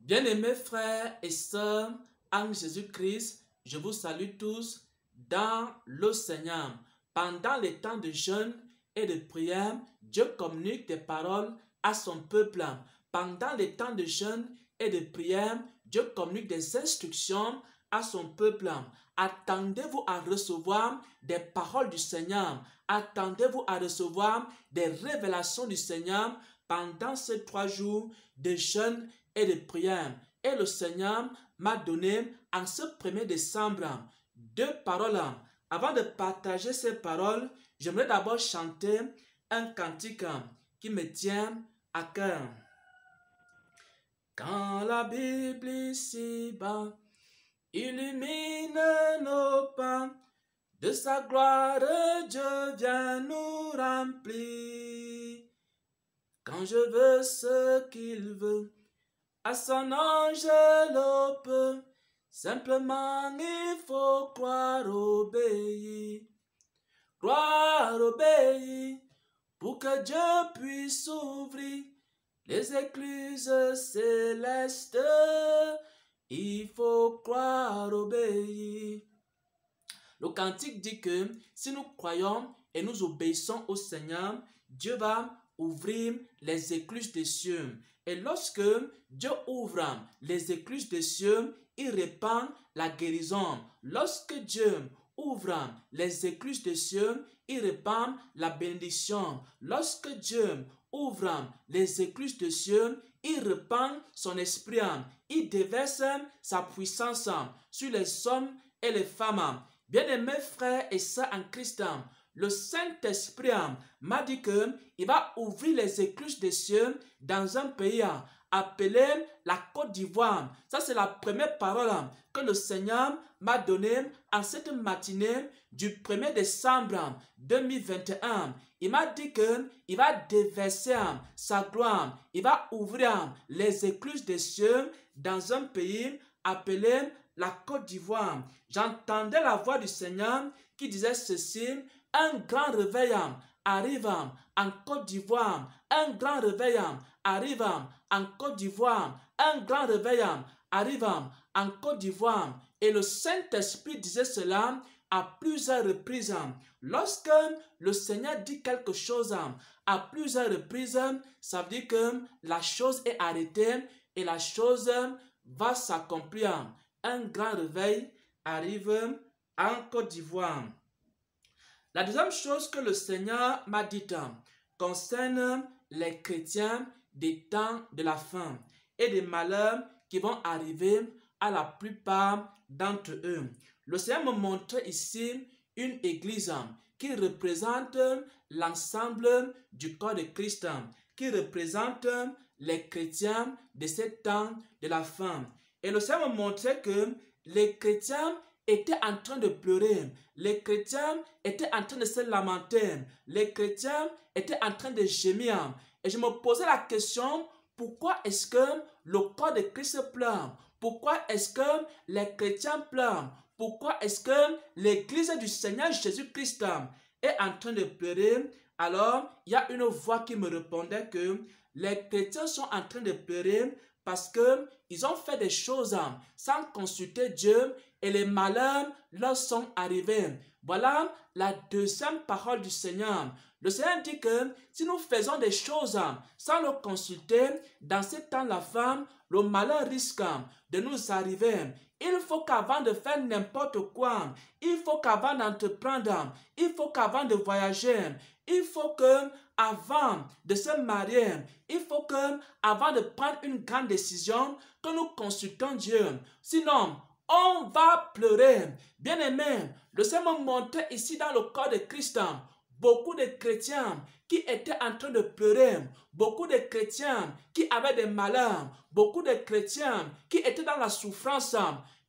Bien-aimés frères et sœurs en Jésus-Christ, je vous salue tous dans le Seigneur. Pendant les temps de jeûne et de prière, Dieu communique des paroles à son peuple. Pendant les temps de jeûne et de prière, Dieu communique des instructions à son peuple. Attendez-vous à recevoir des paroles du Seigneur. Attendez-vous à recevoir des révélations du Seigneur pendant ces 3 jours de jeûne et de prière. Et le Seigneur m'a donné en ce 1er décembre 2 paroles. Avant de partager ces paroles, j'aimerais d'abord chanter un cantique qui me tient à cœur. Quand la Bible ici-bas illumine nos pas, de sa gloire Dieu vient nous remplir. Quand je veux ce qu'il veut, à son enveloppe, simplement il faut croire, obéir. Croire, obéir, pour que Dieu puisse ouvrir les écluses célestes. Il faut croire, obéir. Le cantique dit que si nous croyons et nous obéissons au Seigneur, Dieu va ouvrir les écluses des cieux. Et lorsque Dieu ouvre les écluses des cieux, il répand la guérison. Lorsque Dieu ouvre les écluses des cieux, il répand la bénédiction. Lorsque Dieu ouvre les écluses des cieux, il répand son esprit. Il déverse sa puissance sur les hommes et les femmes. Bien-aimés frères et sœurs en Christ, le Saint-Esprit m'a dit qu'il va ouvrir les écluses des cieux dans un pays appelé la Côte d'Ivoire. Ça, c'est la première parole que le Seigneur m'a donnée en cette matinée du 1er décembre 2021. Il m'a dit qu'il va déverser sa gloire. Il va ouvrir les écluses des cieux dans un pays appelé la Côte d'Ivoire. J'entendais la voix du Seigneur qui disait ceci: un grand réveil arrive en Côte d'Ivoire. Un grand réveil arrive en Côte d'Ivoire. Un grand réveil arrive en Côte d'Ivoire. Et le Saint-Esprit disait cela à plusieurs reprises. Lorsque le Seigneur dit quelque chose à plusieurs reprises, ça veut dire que la chose est arrêtée et la chose va s'accomplir. Un grand réveil arrive en Côte d'Ivoire. La deuxième chose que le Seigneur m'a dit concerne les chrétiens des temps de la fin et des malheurs qui vont arriver à la plupart d'entre eux. Le Seigneur me montre ici une église qui représente l'ensemble du corps de Christ, qui représente les chrétiens de ces temps de la fin. Et le Seigneur me montrait que les chrétiens étaient en train de pleurer. Les chrétiens étaient en train de se lamenter. Les chrétiens étaient en train de gémir. Et je me posais la question, pourquoi est-ce que le corps de Christ pleure? Pourquoi est-ce que les chrétiens pleurent? Pourquoi est-ce que l'église du Seigneur Jésus-Christ est en train de pleurer? Alors, il y a une voix qui me répondait que les chrétiens sont en train de pleurer parce qu'ils ont fait des choses sans consulter Dieu et les malheurs leur sont arrivés. Voilà la deuxième parole du Seigneur. Le Seigneur dit que si nous faisons des choses sans le consulter, dans ce temps la fin, le malheur risque de nous arriver. Il faut qu'avant de faire n'importe quoi, il faut qu'avant d'entreprendre, il faut qu'avant de voyager, il faut que avant de se marier, il faut que avant de prendre une grande décision, que nous consultons Dieu. Sinon, on va pleurer. Bien-aimé, le Seigneur me montrait ici dans le corps de Christ beaucoup de chrétiens qui étaient en train de pleurer, beaucoup de chrétiens qui avaient des malheurs, beaucoup de chrétiens qui étaient dans la souffrance.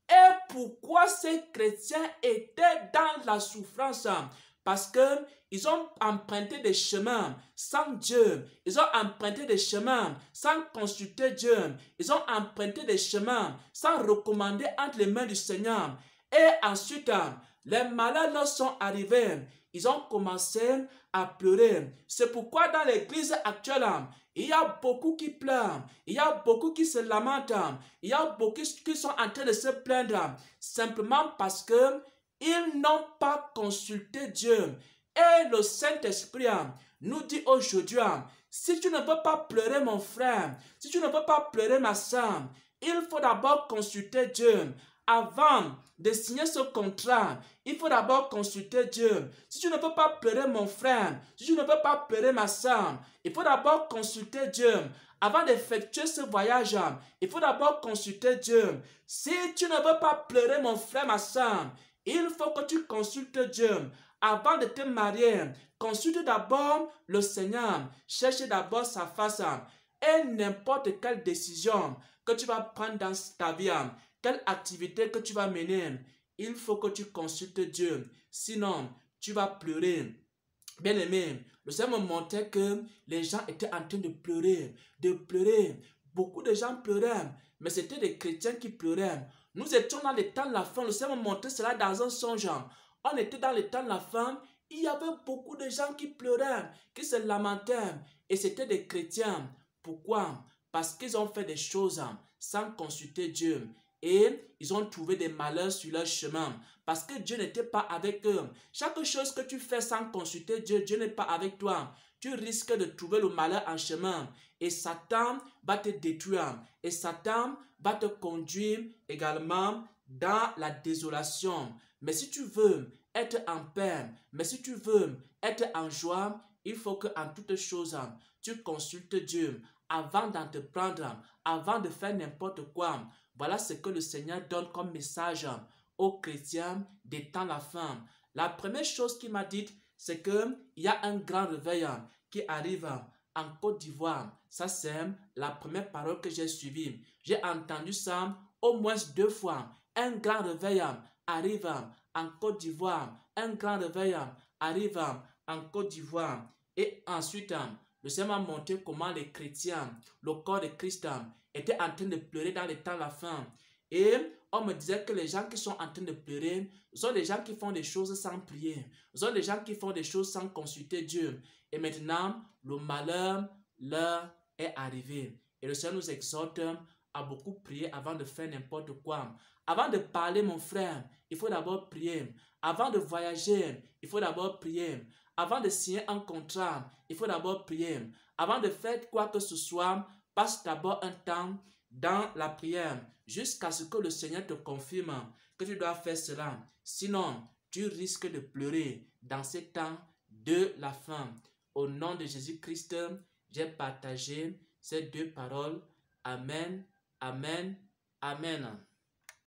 Et pourquoi ces chrétiens étaient dans la souffrance? Parce qu'ils ont emprunté des chemins sans Dieu. Ils ont emprunté des chemins sans consulter Dieu. Ils ont emprunté des chemins sans recommander entre les mains du Seigneur. Et ensuite, les malheurs leur sont arrivés. Ils ont commencé à pleurer. C'est pourquoi dans l'église actuelle, Il y a beaucoup qui pleurent. Il y a beaucoup qui se lamentent. Il y a beaucoup qui sont en train de se plaindre. Simplement parce que ils n'ont pas consulté Dieu. Et le Saint-Esprit nous dit aujourd'hui, si tu ne veux pas pleurer mon frère, si tu ne veux pas pleurer ma soeur, il faut d'abord consulter Dieu. Avant de signer ce contrat, il faut d'abord consulter Dieu. Si tu ne veux pas pleurer mon frère, si tu ne veux pas pleurer ma soeur, il faut d'abord consulter Dieu. Avant d'effectuer ce voyage, il faut d'abord consulter Dieu. Si tu ne veux pas pleurer mon frère, ma soeur, il faut que tu consultes Dieu. Avant de te marier, consulte d'abord le Seigneur. Cherche d'abord sa face. Et n'importe quelle décision que tu vas prendre dans ta vie, quelle activité que tu vas mener, il faut que tu consultes Dieu. Sinon, tu vas pleurer. Bien aimé, le Seigneur me montrait que les gens étaient en train de pleurer, de pleurer. Beaucoup de gens pleuraient, mais c'était des chrétiens qui pleuraient. Nous étions dans les temps de la fin. Le Seigneur me montrait cela dans un songe. On était dans les temps de la fin. Il y avait beaucoup de gens qui pleuraient, qui se lamentaient. Et c'était des chrétiens. Pourquoi? Parce qu'ils ont fait des choses sans consulter Dieu. Et ils ont trouvé des malheurs sur leur chemin. Parce que Dieu n'était pas avec eux. Chaque chose que tu fais sans consulter Dieu, Dieu n'est pas avec toi. Tu risques de trouver le malheur en chemin. Et Satan va te détruire. Et Satan va te conduire également dans la désolation. Mais si tu veux être en paix, mais si tu veux être en joie, il faut qu'en toutes choses, tu consultes Dieu avant d'entreprendre, avant de faire n'importe quoi. Voilà ce que le Seigneur donne comme message aux chrétiens des temps de la fin. La première chose qu'il m'a dit, c'est qu'il y a un grand réveil qui arrive en Côte d'Ivoire. Ça, c'est la première parole que j'ai suivie. J'ai entendu ça au moins 2 fois. Un grand réveil arrive en Côte d'Ivoire. Un grand réveil arrive en Côte d'Ivoire. Et ensuite, le Seigneur m'a montré comment les chrétiens, le corps de Christ, étaient en train de pleurer dans les temps de la fin. Et on me disait que les gens qui sont en train de pleurer sont des gens qui font des choses sans prier. Ce sont des gens qui font des choses sans consulter Dieu. Et maintenant, le malheur leur est arrivé. Et le Seigneur nous exhorte à beaucoup prier avant de faire n'importe quoi. Avant de parler, mon frère, il faut d'abord prier. Avant de voyager, il faut d'abord prier. Avant de signer un contrat, il faut d'abord prier. Avant de faire quoi que ce soit, passe d'abord un temps dans la prière jusqu'à ce que le Seigneur te confirme que tu dois faire cela. Sinon, tu risques de pleurer dans ces temps de la fin. Au nom de Jésus-Christ, j'ai partagé ces 2 paroles. Amen, amen, amen.